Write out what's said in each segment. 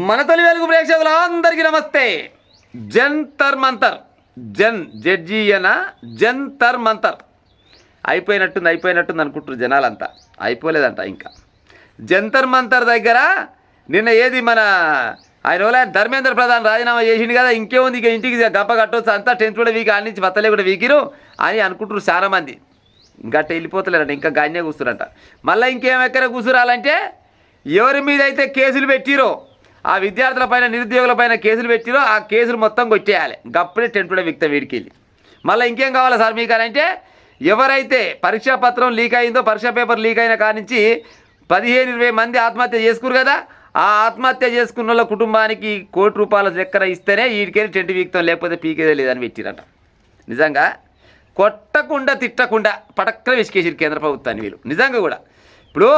మన తొలి వెలుగు ప్రేక్షకులందరికీ నమస్తే. జంతర్ మంతర్ జడ్జీయన జంతర్ మంతర్ అయిపోయినట్టుంది అనుకుంటారు జనాలంతా. అయిపోలేదంట ఇంకా. జంతర్ మంతర్ దగ్గర నిన్న ఏది మన ఆయన ధర్మేంద్ర ప్రధాన్ రాజీనామా చేసిండు కదా, ఇంకేముంది ఇక ఇంటికి గప్ప కట్టవచ్చు అంతా 10th కూడా వీక్ ఆడి నుంచి బత్తలే కూడా వీకిరు అని అనుకుంటారు చాలామంది. ఇంకా వెళ్ళిపోతలేరంట, ఇంకా గాన్నే కూర్చురంట. మళ్ళీ ఇంకేమెక్కడ కూర్చురాలంటే ఎవరి మీద అయితే కేసులు పెట్టిరో ఆ విద్యార్థుల పైన నిరుద్యోగుల పైన కేసులు పెట్టిరో ఆ కేసులు మొత్తం కొట్టేయాలి. గప్పుడే 10th కూడా వీక్తా వీడికి వెళ్ళి. మళ్ళీ ఇంకేం కావాలా సార్ మీకు అని అంటే, ఎవరైతే పరీక్షా పత్రం లీక్ అయిందో పరీక్షా పేపర్ లీక్ అయిన కాడి నుంచి 15-20 మంది ఆత్మహత్య చేసుకురు కదా, ఆ ఆత్మహత్య చేసుకున్న వాళ్ళ కుటుంబానికి ₹1 లెక్కన ఇస్తేనే వీడికెళ్ళి 10th వీక్తాం, లేకపోతే పీకేదే లేదని పెట్టిరట. నిజంగా కొట్టకుండా తిట్టకుండా పటక్కన విసికేసిరు కేంద్ర ప్రభుత్వాన్ని వీళ్ళు. నిజంగా కూడా ఇప్పుడు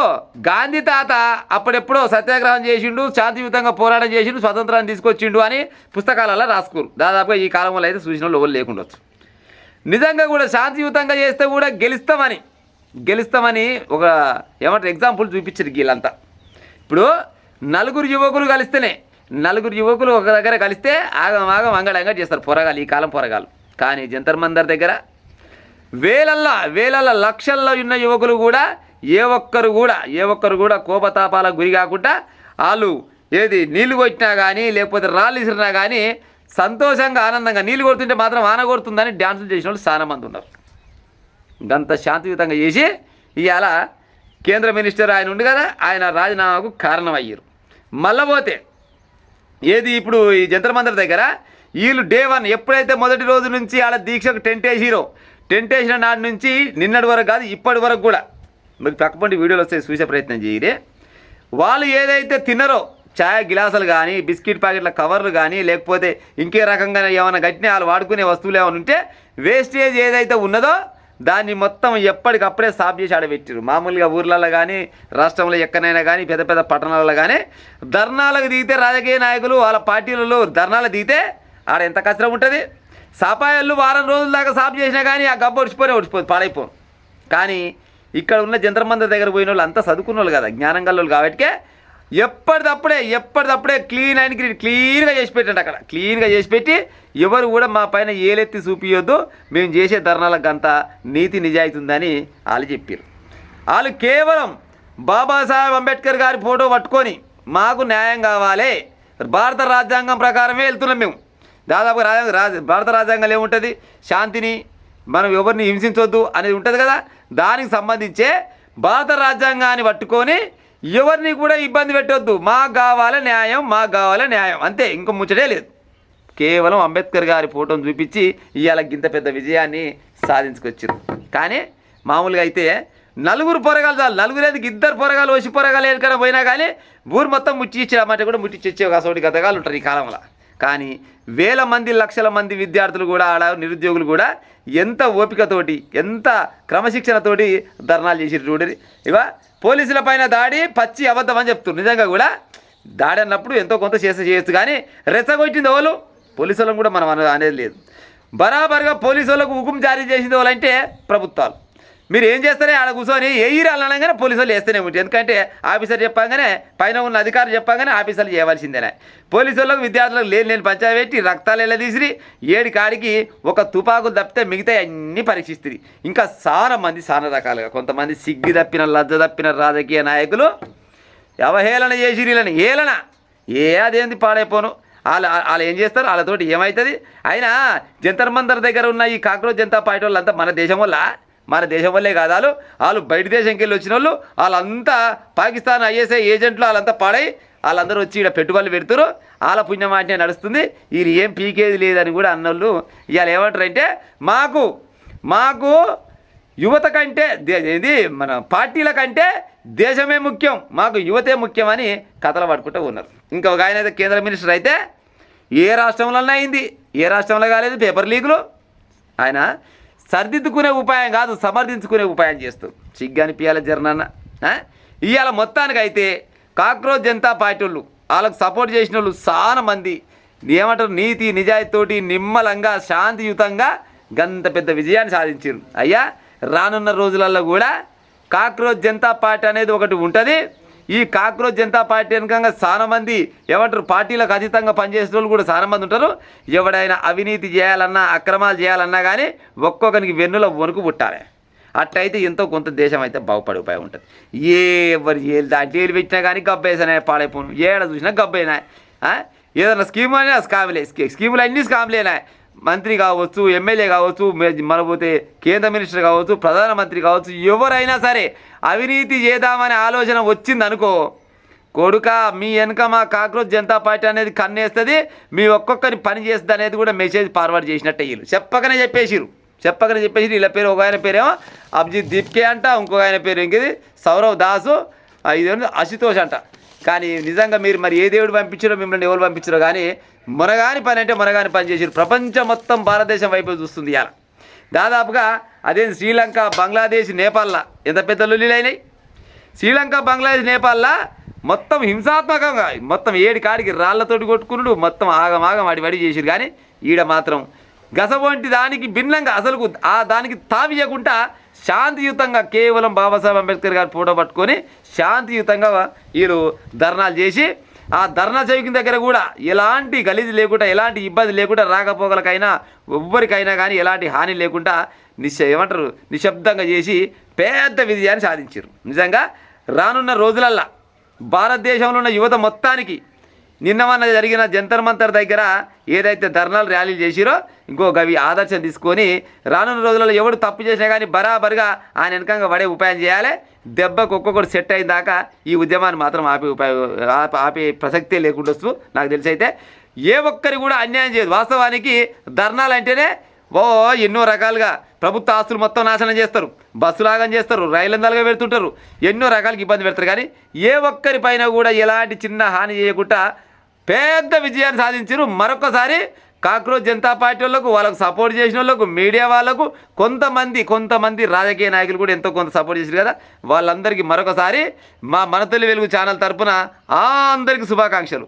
గాంధీ తాత అప్పుడెప్పుడో సత్యాగ్రహం చేసిండు, శాంతియుతంగా పోరాటం చేసిండు, స్వతంత్రాన్ని తీసుకొచ్చిండు అని పుస్తకాలలో రాసుకోరు. దాదాపుగా ఈ కాలంలో అయితే చూసిన వాళ్ళు ఎవరు లేకుండొచ్చు. నిజంగా కూడా శాంతియుతంగా చేస్తే కూడా గెలుస్తామని ఒక ఏమంటారు ఎగ్జాంపుల్ చూపించారు వీళ్ళంతా. ఇప్పుడు నలుగురు యువకులు ఒక దగ్గర కలిస్తే ఆగం అంగడంగా చేస్తారు పొరగాలు, ఈ కాలం పొరగాలు. కానీ జంతర్ మంతర్ దగ్గర వేలల్ల లక్షల్లో ఉన్న యువకులు కూడా ఏ ఒక్కరు కూడా కోపతాపాలకు గురి కాకుండా వాళ్ళు ఏది నీళ్లు కొట్టినా కానీ లేకపోతే రాళ్ళు ఇసిరినా కానీ సంతోషంగా ఆనందంగా, నీళ్ళు కొడుతుంటే మాత్రం వాన కొడుతుందని డ్యాన్సులు చేసిన వాళ్ళు చాలా మంది ఉన్నారు. గంత శాంతియుతంగా చేసి ఇవాళ కేంద్ర మినిస్టర్ ఆయన ఉండి కదా, ఆయన రాజీనామాకు కారణం అయ్యారు. మళ్ళీ పోతే ఏది ఇప్పుడు ఈ జంతర్ మంతర్ దగ్గర వీళ్ళు Day 1 ఎప్పుడైతే మొదటి రోజు నుంచి ఆడ దీక్షకు టెంట్ వేసిన నాటి నుంచి నిన్నటి వరకు కాదు ఇప్పటి వరకు కూడా మీకు పక్కపంటి వీడియోలు వస్తే చూసే ప్రయత్నం చేయరే. వాళ్ళు ఏదైతే తిన్నారో ఛాయ్ గ్లాసులు కానీ బిస్కెట్ ప్యాకెట్ల కవర్లు కానీ లేకపోతే ఇంకే రకంగా ఏమైనా గట్టిన వాళ్ళు వాడుకునే వస్తువులు ఏమైనా ఉంటే వేస్టేజ్ ఏదైతే ఉన్నదో దాన్ని మొత్తం ఎప్పటికప్పుడే సాఫ్ చేసి ఆడబెట్టారు. మామూలుగా ఊర్లలో కానీ రాష్ట్రంలో ఎక్కడైనా కానీ పెద్ద పెద్ద పట్టణాలలో కానీ ధర్నాలకు దిగితే రాజకీయ నాయకులు వాళ్ళ పార్టీలలో ధర్నాలు దిగితే ఆడ ఎంత కష్టం ఉంటుంది. సాపాయాళ్ళు వారం రోజుల దాకా సాఫ్ చేసినా కానీ ఆ గబ్బు ఒడిచిపోదు పాడైపోను. కానీ ఇక్కడ ఉన్న జంతర్ మంతర్ దగ్గర పోయిన వాళ్ళు అంతా చదువుకున్న వాళ్ళు కదా, జ్ఞానం గల వాళ్ళు కాబట్టి ఎప్పటిదప్పుడే క్లీన్గా చేసి పెట్టండి. అక్కడ క్లీన్గా చేసి పెట్టి ఎవరు కూడా మా పైన ఏలెత్తి చూపించొద్దు, మేము చేసే ధర్నాలకు అంత నీతి నిజాయితీ ఉందని వాళ్ళు చెప్పారు. వాళ్ళు కేవలం బాబాసాహెబ్ అంబేద్కర్ గారి ఫోటో పట్టుకొని మాకు న్యాయం కావాలి, భారత రాజ్యాంగం ప్రకారమే వెళ్తున్నాం మేము. దాదాపుగా భారత రాజ్యాంగంలో ఏముంటుంది, శాంతిని మనం ఎవరిని హింసించొద్దు అనేది ఉంటుంది కదా, దానికి సంబంధించే భారత రాజ్యాంగాన్ని పట్టుకొని ఎవరిని కూడా ఇబ్బంది పెట్టొద్దు, మాకు కావాలి న్యాయం అంతే, ఇంకో ముచ్చటే లేదు. కేవలం అంబేద్కర్ గారి ఫోటోను చూపించి ఇవాళ ఇంత పెద్ద విజయాన్ని సాధించుకొచ్చారు. కానీ మామూలుగా అయితే నలుగురు పొరగాలు చాలు, నలుగురేందుకు 2 పొరగాలు వచ్చి పొరగాలు ఎక్కడికైనా పోయినా కానీ ఊరు మొత్తం ముట్టిచ్చామంటే కూడా ముట్టిచ్చే ఒక అసోటి గతగాలు ఉంటారు ఈ కాలంలో. కానీ వేల మంది లక్షల మంది విద్యార్థులు కూడా ఆడ నిరుద్యోగులు కూడా ఎంత ఓపికతోటి ఎంత క్రమశిక్షణతోటి ధర్నాలు చేసిరు చూడరి. ఇక పోలీసుల పైన దాడి పచ్చి అబద్ధం అని చెప్తున్నారు. నిజంగా కూడా దాడి అన్నప్పుడు ఎంతో కొంత చేయొచ్చు, కానీ రెచ్చగొట్టింది వాళ్ళు పోలీసులను కూడా మనం అనేది లేదు. బరాబర్గా పోలీసు వాళ్ళకు హుకుం జారీ చేసింది వాళ్ళంటే ప్రభుత్వాలు. మీరు ఏం చేస్తారే ఆడ కూర్చొని అనగానే పోలీసు వాళ్ళు వేస్తూనే ఉంటారు. ఎందుకంటే ఆఫీసర్ చెప్పగానే పైన ఉన్న అధికారులు చెప్పగానే ఆఫీసర్లు చేయవలసిందేనే. పోలీసు వాళ్ళకు విద్యార్థులకు లేని పంచాయతీ పెట్టి రక్తాలు ఎలా తీసిరి 7 కాడికి ఒక తుపాకులు తప్పితే మిగతా అన్నీ పరీక్షిస్తుంది. ఇంకా చాలా రకాలుగా కొంతమంది సిగ్గు తప్పిన లజ్జ తప్పిన రాజకీయ నాయకులు అవహేళన చేసిరి. హేళన అదేంది పాడైపోను. వాళ్ళు ఏం చేస్తారు, వాళ్ళతోటి ఏమవుతుంది. అయినా జంతర్ మంతర్ దగ్గర ఉన్న ఈ కాక్రోచ్ జనతా పార్టీ వాళ్ళంతా మన దేశం వల్లే కాదు, వాళ్ళు బయట దేశంకి వెళ్ళి వచ్చిన వాళ్ళు వాళ్ళంతా పాకిస్తాన్ ISI ఏజెంట్లు వాళ్ళంతా పాడై వాళ్ళందరూ వచ్చి ఇక్కడ పెట్టుబడులు పెడుతున్నారు. వాళ్ళ పుణ్యమాటే నడుస్తుంది, వీళ్ళు ఏం పీకేది లేదని కూడా అన్నోళ్ళు ఇవాళ ఏమంటారంటే మాకు యువత కంటే ఇది మన పార్టీల కంటే దేశమే ముఖ్యం, మాకు యువతే ముఖ్యం అని కథలు పడుకుంటూ ఉన్నారు. ఇంకొక ఆయన అయితే కేంద్ర మినిస్టర్ అయితే ఏ రాష్ట్రంలోనే అయింది, ఏ రాష్ట్రంలో కాలేదు పేపర్ లీకులు. ఆయన సరిదిద్దుకునే ఉపాయం కాదు సమర్థించుకునే ఉపాయం చేస్తూ సిగ్గనిపియాల జర్నన్న. ఇవాళ మొత్తానికైతే కాక్రోచ్ జనతా పార్టీ వాళ్ళు వాళ్ళకు సపోర్ట్ చేసిన వాళ్ళు చాలా మంది ఏమంటారు నీతి నిజాయితీతోటి నిమ్మలంగా శాంతియుతంగా గంత పెద్ద విజయాన్ని సాధించారు. అయ్యా రానున్న రోజులలో కూడా కాక్రోచ్ జనతా పార్టీ అనేది ఒకటి ఉంటుంది. ఈ కాక్రోచ్ జనతా పార్టీ వెనుకంగా చాలా మంది ఏమంటారు పార్టీలకు అతీతంగా పనిచేసే వాళ్ళు కూడా చాలా మంది ఉంటారు. ఎవడైనా అవినీతి చేయాలన్నా అక్రమాలు చేయాలన్నా కానీ ఒక్కొక్కరికి వెన్నుల వణుకు పుట్టాలి. అట్లయితే ఎంతో కొంత దేశం అయితే బాగుపడిపోయి ఉంటుంది. ఎవరు దాంట్లో ఏళ్ళు పెట్టినా కానీ గబ్బేసనే పాడైపోను, ఏడ చూసినా గబ్బైనా. ఏదైనా స్కీమ్ అయినా స్కామ్లే, స్కీములు అన్నీ స్కామ్లేనా. మంత్రి కావచ్చు, ఎమ్మెల్యే కావచ్చు, మనపోతే కేంద్ర మినిస్టర్ కావచ్చు, ప్రధానమంత్రి కావచ్చు, ఎవరైనా సరే అవినీతి చేద్దామనే ఆలోచన వచ్చిందనుకో కొడుక మీ వెనక మా కాక్రోచ్ జనతా పార్టీ అనేది కన్నేస్తుంది, మీ ఒక్కొక్కరి పని చేస్తుంది అనేది కూడా మెసేజ్ ఫార్వర్డ్ చేసినట్టే. వీళ్ళు చెప్పకనే చెప్పేసిరు వీళ్ళ పేరు. ఒక ఆయన పేరేమో అభిజిత్ దీప్కే అంట, ఇంకొక ఆయన పేరు ఇంకేది సౌరవ్ దాసు, ఇదేమో అశుతోష్ అంట. కానీ నిజంగా మీరు మరి ఏ దేవుడు పంపించారో మిమ్మల్ని ఎవరు పంపించారో కానీ మునగాని పని అంటే మునగాని పని చేసారు. ప్రపంచం మొత్తం భారతదేశం వైపు చూస్తుంది ఇవాళ. దాదాపుగా అదే శ్రీలంక, బంగ్లాదేశ్, నేపాల్లో ఎంత పెద్ద లొల్లిలైనాయి. శ్రీలంక, బంగ్లాదేశ్, నేపాల్లో మొత్తం హింసాత్మకంగా మొత్తం ఏడి కాడికి రాళ్లతోటి కొట్టుకున్నాడు, మొత్తం ఆగమాగం వడి చేసిరు. కానీ ఈడ మాత్రం గసవంటి దానికి భిన్నంగా అసలు దానికి తావియకుండా శాంతియుతంగా కేవలం బాబాసాహెబ్ అంబేద్కర్ గారు ఫోటో పట్టుకొని శాంతియుతంగా వీళ్ళు ధర్నాలు చేసి ఆ ధర్నా చౌకి దగ్గర కూడా ఎలాంటి గలీజు లేకుండా ఎలాంటి ఇబ్బంది లేకుండా రాకపోకలకైనా ఎవ్వరికైనా కానీ ఎలాంటి హాని లేకుండా ఏమంటారు నిశ్శబ్దంగా చేసి పెద్ద విజయాన్ని సాధించారు. నిజంగా రానున్న రోజులల్లా భారతదేశంలో ఉన్న యువత మొత్తానికి నిన్న జరిగిన జంతర్ మంతర్ దగ్గర ఏదైతే ధర్నాలు ర్యాలీలు చేసిరో ఇంకో గవి ఆదర్శం తీసుకొని రానున్న రోజులలో ఎవడు తప్పు చేసినా కానీ బరాబరుగా ఆయన వెనకంగా పడే ఉపాయం చేయాలి. దెబ్బకు ఒక్కొక్కటి సెట్ అయిన దాకా ఈ ఉద్యమాన్ని మాత్రం ఆపే ప్రసక్తే లేకుండా వస్తూ నాకు తెలిసి అయితే ఏ ఒక్కరి కూడా అన్యాయం చేయదు. వాస్తవానికి ధర్నాలు అంటేనే ఎన్నో రకాలుగా ప్రభుత్వ ఆస్తులు మొత్తం నాశనం చేస్తారు, బస్సులాగా చేస్తారు, రైలందాలుగా పెడుతుంటారు, ఎన్నో రకాలకి ఇబ్బంది పెడతారు. కానీ ఏ ఒక్కరి పైన కూడా ఎలాంటి చిన్న హాని చేయకుండా పెద్ద విజయాన్ని సాధించారు. మరొకసారి కాక్రోచ్ జనతా పార్టీ వాళ్ళకు, వాళ్ళకు సపోర్ట్ చేసిన వాళ్ళకు, మీడియా వాళ్ళకు, కొంతమంది రాజకీయ నాయకులు కూడా ఎంతో కొంత సపోర్ట్ చేశారు కదా, వాళ్ళందరికీ మరొకసారి మా మన తొలి వెలుగు ఛానల్ తరపున అందరికీ శుభాకాంక్షలు.